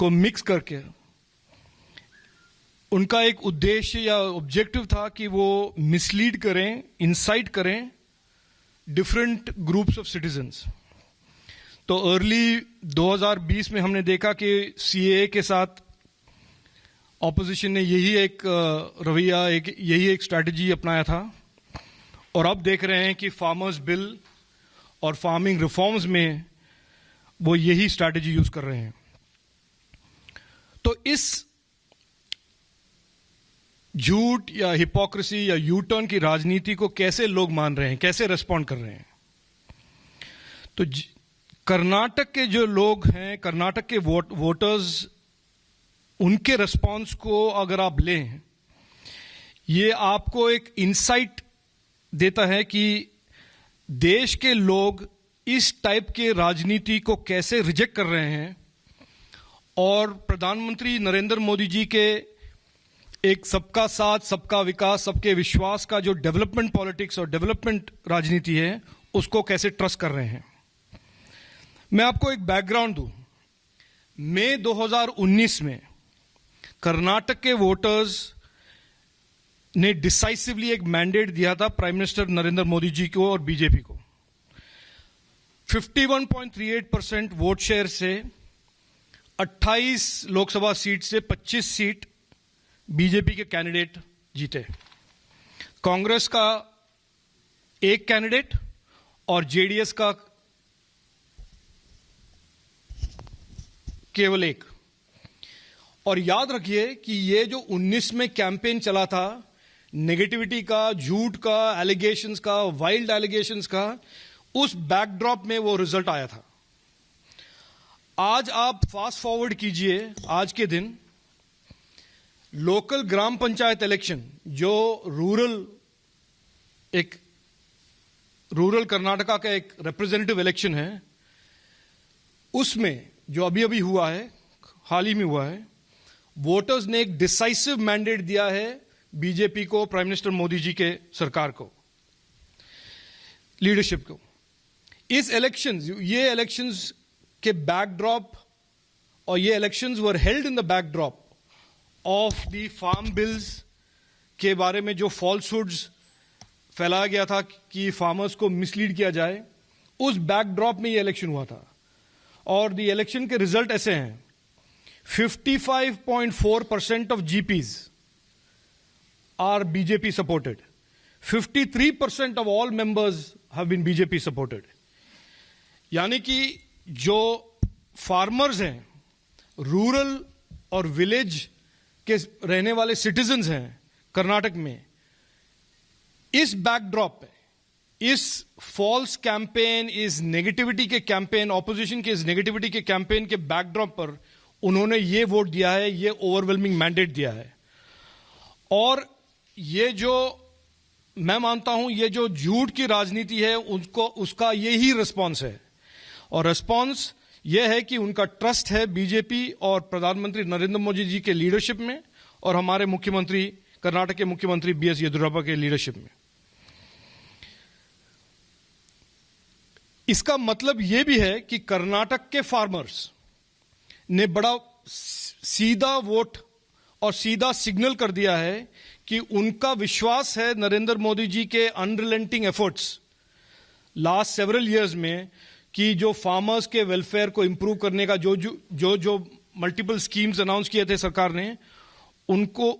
को मिक्स करके उनका एक उद्देश्य या ऑब्जेक्टिव था कि वो मिसलीड करें, इंसाइट करें डिफरेंट ग्रुप्स ऑफ सिटीजन्स। तो अर्ली 2020 में हमने देखा कि सीएए के साथ ऑपोजिशन ने यही एक रवैया, यही एक स्ट्रैटेजी अपनाया था, और अब देख रहे हैं कि फार्मर्स बिल और फार्मिंग रिफॉर्म्स में वो यही स्ट्रैटेजी यूज कर रहे हैं। तो इस झूठ या हिपोक्रेसी या यू टर्न की राजनीति को कैसे लोग मान रहे हैं, कैसे रेस्पॉन्ड कर रहे हैं? तो कर्नाटक के जो लोग हैं, कर्नाटक के वोटर्स, उनके रेस्पॉन्स को अगर आप लें, ये आपको एक इंसाइट देता है कि देश के लोग इस टाइप के राजनीति को कैसे रिजेक्ट कर रहे हैं, और प्रधानमंत्री नरेंद्र मोदी जी के एक सबका साथ, सबका विकास, सबके विश्वास का जो डेवलपमेंट पॉलिटिक्स और डेवलपमेंट राजनीति है, उसको कैसे ट्रस्ट कर रहे हैं। मैं आपको एक बैकग्राउंड दूं। मई 2019 में कर्नाटक के वोटर्स ने डिसाइसिवली एक मैंडेट दिया था प्राइम मिनिस्टर नरेंद्र मोदी जी को और बीजेपी को। 51.38% वोट शेयर से 28 लोकसभा सीट से 25 सीट बीजेपी के कैंडिडेट जीते। कांग्रेस का एक कैंडिडेट और जेडीएस का केवल एक। और याद रखिए कि ये जो 19 में कैंपेन चला था, नेगेटिविटी का, झूठ का, एलिगेशंस का, वाइल्ड एलिगेशंस का, उस बैकड्रॉप में वो रिजल्ट आया था। आज आप फास्ट फॉरवर्ड कीजिए, आज के दिन लोकल ग्राम पंचायत इलेक्शन, जो रूरल कर्नाटका का एक रिप्रेजेंटेटिव इलेक्शन है, उसमें जो अभी अभी हुआ है, हाल ही में हुआ है, वोटर्स ने एक डिसाइसिव मैंडेट दिया है बीजेपी को, प्राइम मिनिस्टर मोदी जी के सरकार को, लीडरशिप को। ये इलेक्शंस के बैकड्रॉप, और ये elections were held in the backdrop of the farm bills के बारे में जो फॉल्सहुड्स फैलाया गया था कि फार्मर्स को मिसलीड किया जाए, उस बैकड्रॉप में ये इलेक्शन हुआ था। और द इलेक्शन के रिजल्ट ऐसे हैं: 55.4% of GPs are BJP supported, 53% of all members have been BJP supported. यानी कि जो फार्मर्स हैं, रूरल और विलेज के रहने वाले सिटीजन्स हैं कर्नाटक में, इस बैकड्रॉप पे, इस फॉल्स कैंपेन, इस नेगेटिविटी के कैंपेन, ऑपोजिशन के इस नेगेटिविटी के कैंपेन के बैकड्रॉप पर उन्होंने ये वोट दिया है, ये ओवरवेलमिंग मैंडेट दिया है। और ये जो मैं मानता हूं, ये जो झूठ की राजनीति है, उसका यही रिस्पॉन्स है। और रिस्पॉन्स यह है कि उनका ट्रस्ट है बीजेपी और प्रधानमंत्री नरेंद्र मोदी जी के लीडरशिप में, और हमारे मुख्यमंत्री, कर्नाटक के मुख्यमंत्री बीएस येदियुरप्पा के लीडरशिप में। इसका मतलब यह भी है कि कर्नाटक के फार्मर्स ने बड़ा सीधा वोट और सीधा सिग्नल कर दिया है कि उनका विश्वास है नरेंद्र मोदी जी के unrelenting efforts last several years में, कि जो फार्मर्स के वेलफेयर को इंप्रूव करने का जो मल्टीपल स्कीम्स अनाउंस किए थे सरकार ने, उनको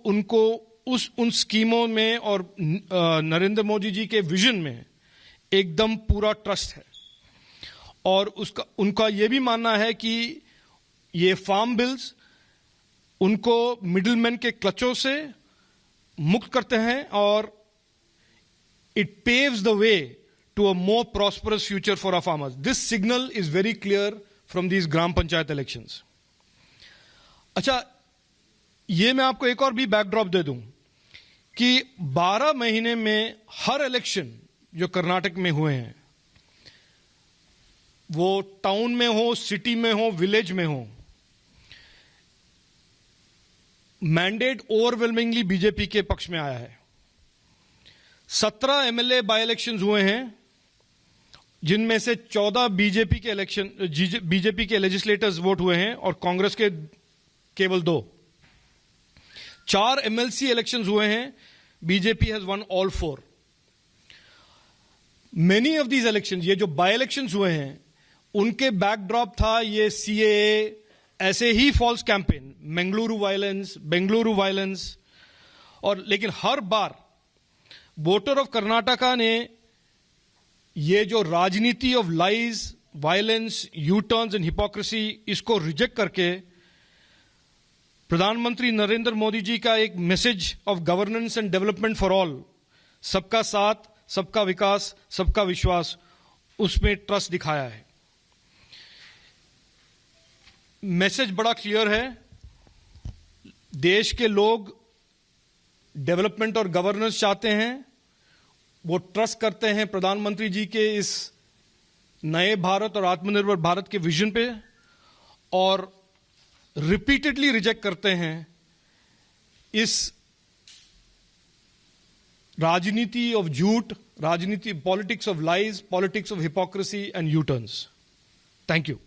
उन स्कीमों में और नरेंद्र मोदी जी के विजन में एकदम पूरा ट्रस्ट है। और उनका यह भी मानना है कि ये फार्म बिल्स उनको मिडिलमैन के क्लचों से मुक्त करते हैं, और it paves the way to a more prosperous future for our farmers. This signal is very clear from these gram panchayat elections. अच्छा, ये मैं आपको एक और भी बैकड्रॉप दे दूं कि 12 महीने में हर इलेक्शन जो कर्नाटक में हुए हैं, वो टाउन में हो, सिटी में हो, विलेज में हो, मैंडेट ओवरवेलमिंगली बीजेपी के पक्ष में आया है। 17 एमएलए बाय इलेक्शंस हुए हैं, जिनमें से 14 बीजेपी के लेजिस्लेटर्स वोट हुए हैं, और कांग्रेस के केवल 2। 4 MLC इलेक्शंस हुए हैं, BJP has one all 4। Many of these elections, ये जो बाय इलेक्शंस हुए हैं, उनके बैकड्रॉप था ये CAA, ऐसे ही फॉल्स कैंपेन, बेंगलुरु वायलेंस। और लेकिन हर बार वोटर ऑफ कर्नाटका ने ये जो राजनीति of lies, violence, you turns and hypocrisy, इसको रिजेक्ट करके प्रधानमंत्री नरेंद्र मोदी जी का एक message of governance and development for all, सबका साथ, सबका विकास, सबका विश्वास, उसमें ट्रस्ट दिखाया है। मैसेज बड़ा क्लियर है, देश के लोग डेवलपमेंट और गवर्नेंस चाहते हैं, वो ट्रस्ट करते हैं प्रधानमंत्री जी के इस नए भारत और आत्मनिर्भर भारत के विजन पे, और रिपीटेडली रिजेक्ट करते हैं इस राजनीति ऑफ झूठ, राजनीति, politics of lies, politics of hypocrisy and you turns. Thank you.